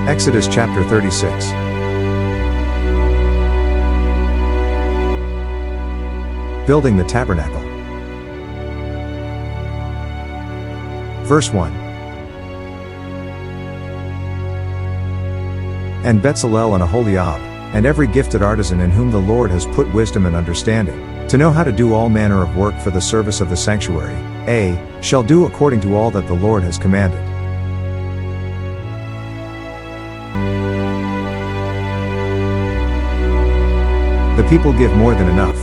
Exodus chapter 36. Building the tabernacle. Verse 1. And Bezalel and Oholiab, and every gifted artisan in whom the Lord has put wisdom and understanding, to know how to do all manner of work for the service of the sanctuary, shall do according to all that the Lord has commanded. The people give more than enough.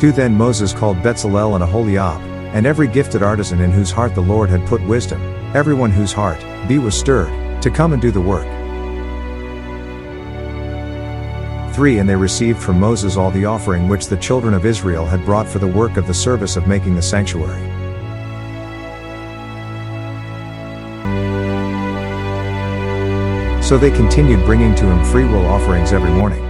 2 Then Moses called Bezalel and Oholiab, and every gifted artisan in whose heart the Lord had put wisdom, everyone whose heart was stirred, to come and do the work. 3 And they received from Moses all the offering which the children of Israel had brought for the work of the service of making the sanctuary. So they continued bringing to him freewill offerings every morning.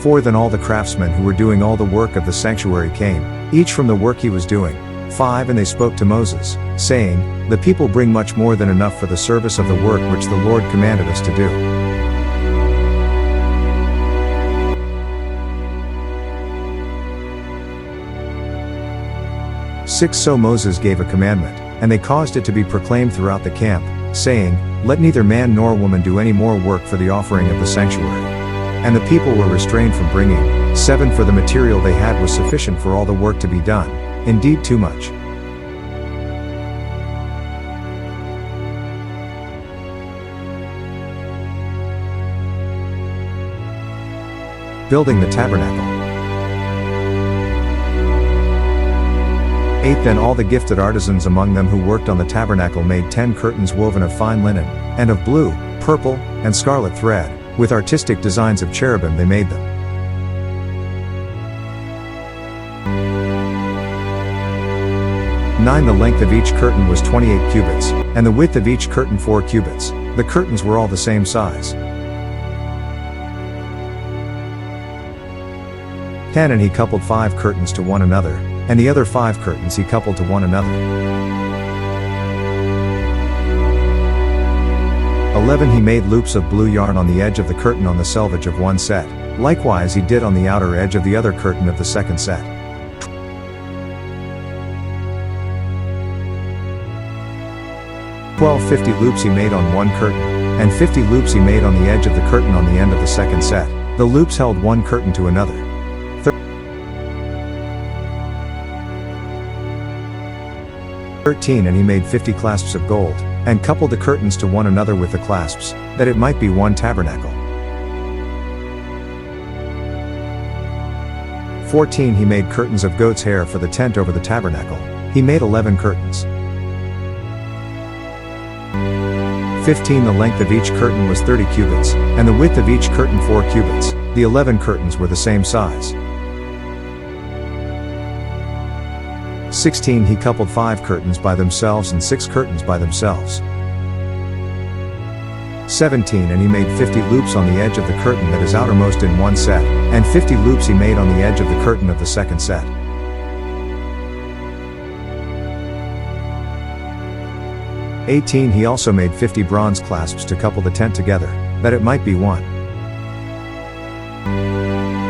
4 Then all the craftsmen who were doing all the work of the sanctuary came, each from the work he was doing. 5 And they spoke to Moses, saying, The people bring much more than enough for the service of the work which the Lord commanded us to do. 6 So Moses gave a commandment, and they caused it to be proclaimed throughout the camp, saying, Let neither man nor woman do any more work for the offering of the sanctuary. And the people were restrained from bringing. 7 For the material they had was sufficient for all the work to be done, indeed too much. Building the tabernacle. 8 Then all the gifted artisans among them who worked on the tabernacle made 10 curtains woven of fine linen, and of blue, purple, and scarlet thread, with artistic designs of cherubim they made them. 9 The length of each curtain was 28 cubits, and the width of each curtain 4 cubits. The curtains were all the same size. 10 And he coupled 5 curtains to one another, and the other 5 curtains he coupled to one another. 11 He made loops of blue yarn on the edge of the curtain on the selvage of one set. Likewise he did on the outer edge of the other curtain of the second set. 12 50 loops he made on one curtain, and 50 loops he made on the edge of the curtain on the end of the second set. The loops held one curtain to another. 13 And he made 50 clasps of gold, and coupled the curtains to one another with the clasps, that it might be one tabernacle. 14 He made curtains of goat's hair for the tent over the tabernacle. He made 11 curtains. 15 The length of each curtain was 30 cubits, and the width of each curtain 4 cubits. The 11 curtains were the same size. 16 He coupled 5 curtains by themselves and 6 curtains by themselves. 17 And he made 50 loops on the edge of the curtain that is outermost in one set, and 50 loops he made on the edge of the curtain of the second set. 18 He also made 50 bronze clasps to couple the tent together, that it might be one.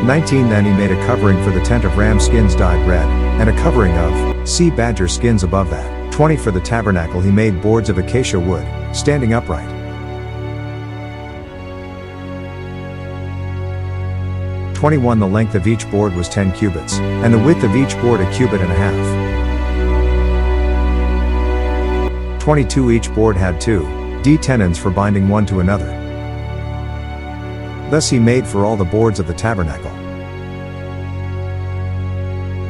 19 Then he made a covering for the tent of ram skins dyed red, and a covering of sea badger skins above that. 20 For the tabernacle he made boards of acacia wood, standing upright. 21 The length of each board was 10 cubits, and the width of each board a cubit and a half. 22 Each board had 2 tenons for binding one to another. Thus he made for all the boards of the tabernacle.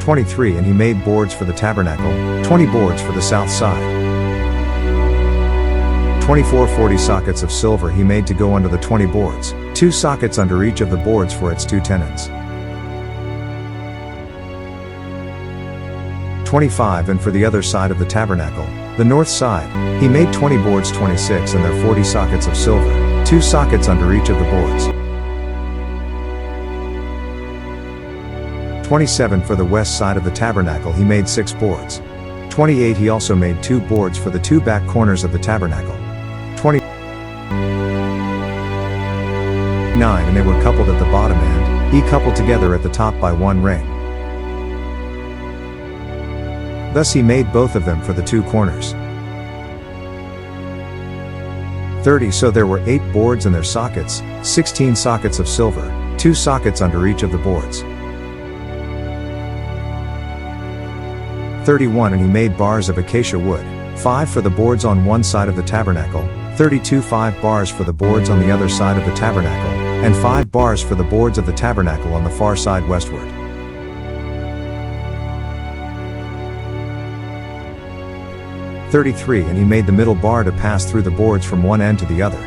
23 And he made boards for the tabernacle, 20 boards for the south side. 24 40 sockets of silver he made to go under the 20 boards, 2 sockets under each of the boards for its 2 tenons. 25 And for the other side of the tabernacle, the north side, he made 20 boards 26 and their 40 sockets of silver, 2 sockets under each of the boards. 27 For the west side of the tabernacle he made 6 boards. 28 He also made 2 boards for the 2 back corners of the tabernacle. 29 And they were coupled at the bottom end, he coupled together at the top by 1 ring. Thus he made both of them for the 2 corners. 30 So there were 8 boards and their sockets, 16 sockets of silver, 2 sockets under each of the boards. 31 And he made bars of acacia wood, 5 for the boards on one side of the tabernacle, 32 5 bars for the boards on the other side of the tabernacle, and 5 bars for the boards of the tabernacle on the far side westward. 33 And he made the middle bar to pass through the boards from one end to the other.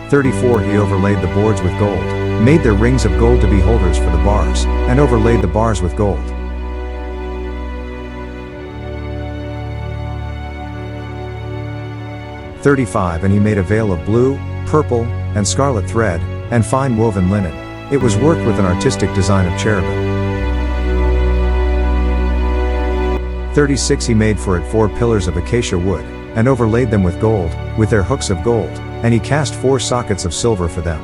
34 He overlaid the boards with gold, made their rings of gold to be holders for the bars, and overlaid the bars with gold. 35 And he made a veil of blue, purple, and scarlet thread, and fine woven linen. It was worked with an artistic design of cherubim. 36 He made for it 4 pillars of acacia wood, and overlaid them with gold, with their hooks of gold, and he cast 4 sockets of silver for them.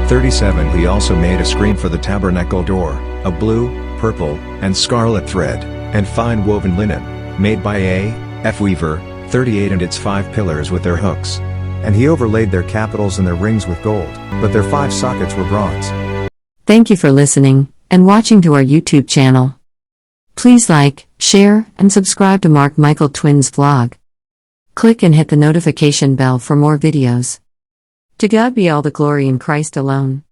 37 He also made a screen for the tabernacle door, of blue, purple, and scarlet thread, and fine woven linen, made by a weaver. 38 And its 5 pillars with their hooks. And he overlaid their capitals and their rings with gold, but their 5 sockets were bronze. Thank you for listening and watching to our YouTube channel. Please like, share, and subscribe to Mark Michael Twins vlog. Click and hit the notification bell for more videos. To God be all the glory in Christ alone.